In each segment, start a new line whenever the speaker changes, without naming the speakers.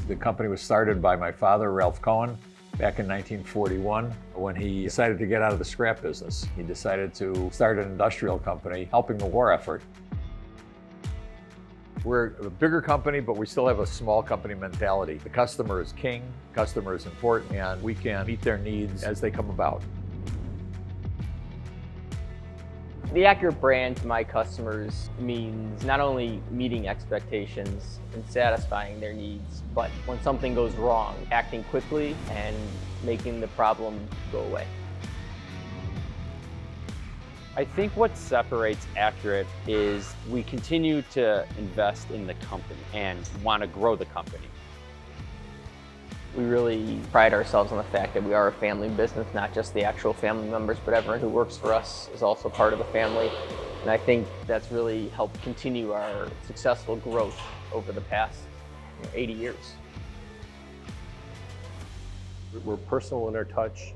The company was started by my father, Ralph Cohen, back in 1941 when he decided to get out of the scrap business. He decided to start an industrial company helping the war effort. We're a bigger company, but we still have a small company mentality. The customer is king, customer is important, and we can meet their needs as they come about.
The accurate brand to my customers means not only meeting expectations and satisfying their needs, but when something goes wrong, acting quickly and making the problem go away.
I think what separates Accurate is we continue to invest in the company and want to grow the company.
We really pride ourselves on the fact that we are a family business, not just the actual family members, but everyone who works for us is also part of the family. And I think that's really helped continue our successful growth over the past 80 years.
We're personal in our touch,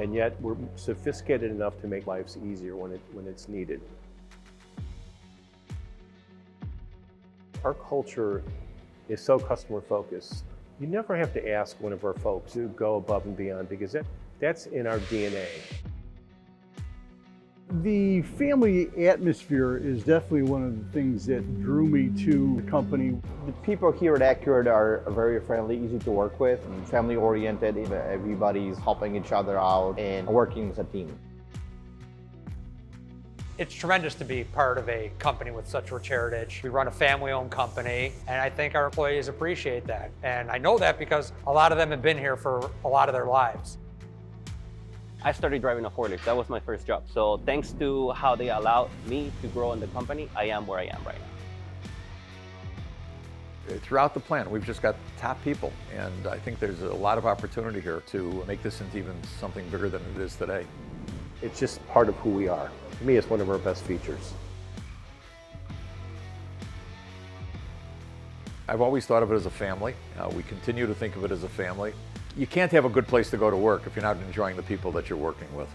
and yet we're sophisticated enough to make lives easier when it's needed. Our culture is so customer focused. You never have to ask one of our folks to go above and beyond because that's in our DNA.
The family atmosphere is definitely one of the things that drew me to the company.
The people here at Headquartered are very friendly, easy to work with, and family oriented. Everybody's helping each other out and working as a team.
It's tremendous to be part of a company with such rich heritage. We run a family-owned company, and I think our employees appreciate that. And I know that because a lot of them have been here for a lot of their lives.
I started driving a forklift. That was my first job. So thanks to how they allowed me to grow in the company, I am where I am right now.
Throughout the plant, we've just got top people, and I think there's a lot of opportunity here to make this into even something bigger than it is today.
It's just part of who we are. To me, it's one of our best features.
I've always thought of it as a family. We continue to think of it as a family. You can't have a good place to go to work if you're not enjoying the people that you're working with.